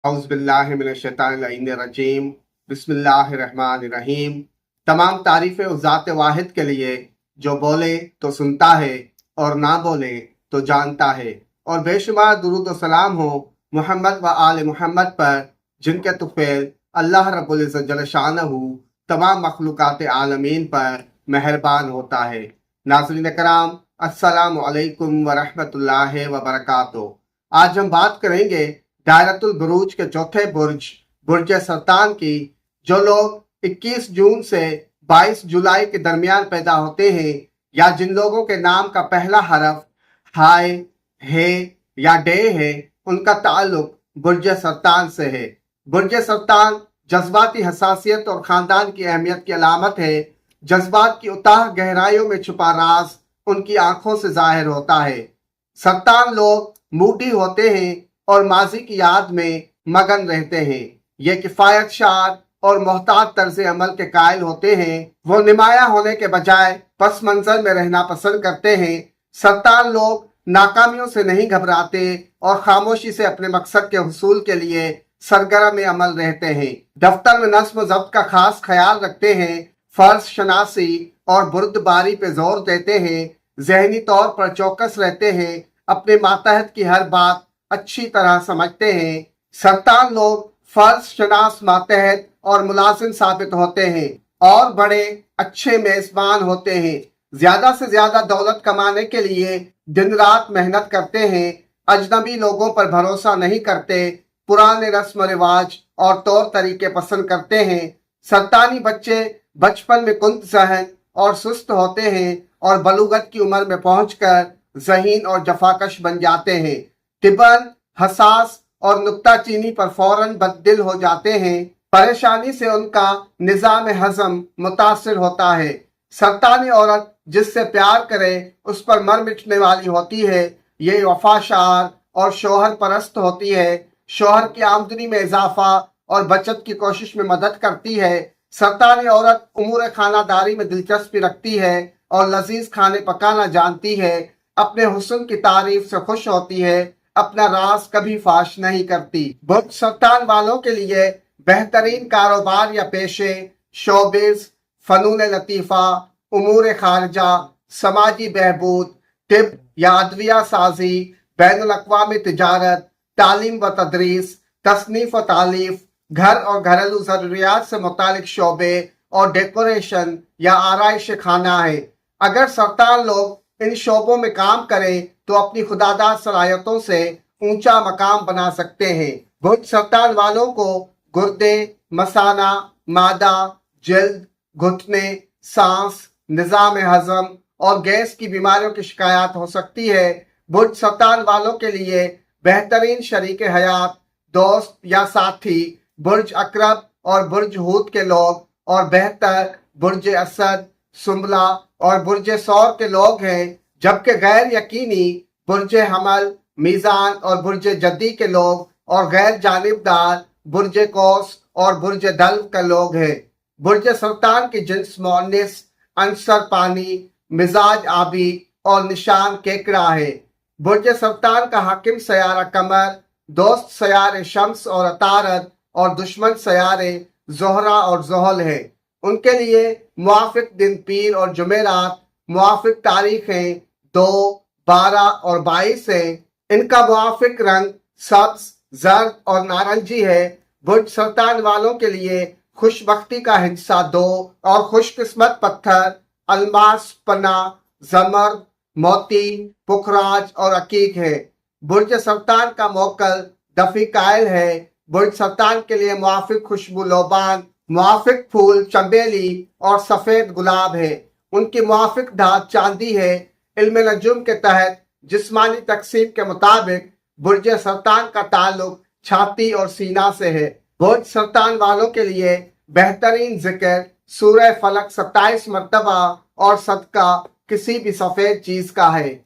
औज़ुबिल्लाहिमिनश्शैतानिर्रजीम बिस्मिल्लाहिर्रहमानिर्रहीम। तमाम तारीफ़ें उस ज़ात वाहिद के लिए जो बोले तो सुनता है और ना बोले तो जानता है, और बेशुमार दुरूद व सलाम हो मोहम्मद व आले मोहम्मद पर, जिनके तुफ़ैल अल्लाह रब्बुल इज़्ज़त जल्ल शानहू तमाम मखलूक़ात आलमीन पर मेहरबान होता है। नाज़रीन कराम, अस्सलामु अलैकुम व रहमतुल्लाहि व बरकातुहू। आज हम बात करेंगे दायरतुल बुरूज के चौथे बुर्ज बुर्ज सरतान की। जो लोग 21 जून से 22 जुलाई के दरमियान पैदा होते हैं, या जिन लोगों के नाम का पहला हरफ हाय, हे या डे है, उनका ताल्लुक बुर्ज सरतान से है। बुर्ज सरतान जज्बाती हसासियत और ख़ानदान की अहमियत की अलामत है। जज्बात की उताह गहराइयों में छुपा राज उनकी आंखों से जाहिर होता है। सरतान लोग मूडी होते हैं और माजी की याद में मगन रहते हैं। ये किफ़ायत शार और मोहतात तर्ज अमल के कायल होते हैं। वो निमाया होने के बजाय पस मंजर में रहना पसंद करते हैं। सरतान लोग नाकामियों से नहीं घबराते और खामोशी से अपने मकसद के हुसूल के लिए सरगर्म अमल रहते हैं। दफ्तर में नस्म ज़ब्त का खास ख्याल रखते हैं। फर्ज शनासी और बुर्दबारी पे जोर देते हैं। जहनी तौर पर चौकस रहते हैं। अपने मातहत की हर बात अच्छी तरह समझते हैं। सरतान लोग फर्ज शनास, मातहत और मुलाजिम साबित होते हैं और बड़े अच्छे मेजबान होते हैं। ज्यादा से ज्यादा दौलत कमाने के लिए दिन रात मेहनत करते हैं। अजनबी लोगों पर भरोसा नहीं करते। पुराने रस्म रिवाज और तौर तरीके पसंद करते हैं। सरतानी बच्चे बचपन में कुंत जहन और सुस्त होते हैं और बलूगत की उम्र में पहुंचकर ज़हीन और जफाकश बन जाते हैं। तिबन, हसास और नुक्ताचीनी पर फौरन बददिल हो जाते हैं। परेशानी से उनका निज़ाम हज़म मुतासिर होता है। सरतानी औरत जिससे प्यार करे उस पर मर मिटने वाली होती है। ये वफाशार और शोहर परस्त होती है। शोहर की आमदनी में इजाफा और बचत की कोशिश में मदद करती है। सरतानी औरत उमूर खानादारी में दिलचस्पी रखती है और लजीज खाने पकाना जानती है। अपने हुस्न की तारीफ से खुश होती है। अपना राज कभी फाश नहीं करती। बुर्ज सरतान वालों के लिए बेहतरीन कारोबार या पेशे शोबिज, फनून लतीफ़ा, उमूर खारजा, समाजी बहबूद, तिब या अदविया साजी, बैनुल अक़वामी तिजारत, तालीम व तदरीस, तसनीफ़ व तालीफ, घर और घरेलू ज़रूरियात से मुतालिक शोबे और डेकोरेशन या आराइश खाना है। अगर सरतान लोग इन शोबों में काम करें तो अपनी खुदादार सलाहियतों से ऊंचा मकाम बना सकते हैं। बुर्ज सरतान वालों को गुर्दे, मसाना, मादा, जल्द, घुटने, सांस, निज़ाम हज़म और गैस की बीमारियों की शिकायत हो सकती है। बुर्ज सरतान वालों के लिए बेहतरीन शरीक हयात, दोस्त या साथी बुर्ज अकरब और बुर्ज हूत के लोग, और बेहतर बुर्ज असद, सुंबला और बुर्ज सौर के लोग हैं। जबकि गैर यकीनी बुर्ज हमल, मीज़ान और बुर्ज जद्दी के लोग, और गैर जानिबदार बुर्ज कौस और बुर्ज दल्व के लोग हैं। बुर्ज सरतान की जिन्स मोनिस, अंसर पानी, मिजाज आबी और निशान केकड़ा है। बुर्ज सरतान का हाकिम सयारा कमर, दोस्त सयारे शम्स और अतारत, और दुश्मन सयारे ज़ोहरा और ज़ोहल है। उनके लिए मुआफ़िक दिन पीर और जुमेरात, मुआफ़िक तारीखें 2, 12 और 22 है। इनका मुआफ़िक रंग सब्ज, जर्द और नारंगी है। बुर्ज सरतान वालों के लिए खुशबख्ती का हिस्सा 2 और खुशकिस्मत पत्थर अलमास, पन्ना, जमर, मोती, पुखराज और अकीक है। बुर्ज सरतान का मोकल दफी कायल है। बुर्ज सरतान के लिए मुआफ़िक खुशबू लोबान, मुआफ़िक फूल चंबेली और सफ़ेद गुलाब है। उनकी मुआफ़िक धात चांदी है। इल्म नजुम के तहत जिस्मानी तकसीम के मुताबिक बुर्ज सरतान का ताल्लुक छाती और सीना से है। बुर्ज सरतान वालों के लिए बेहतरीन जिक्र सूरह फलक 27 मरतबा और सदका किसी भी सफ़ेद चीज़ का है।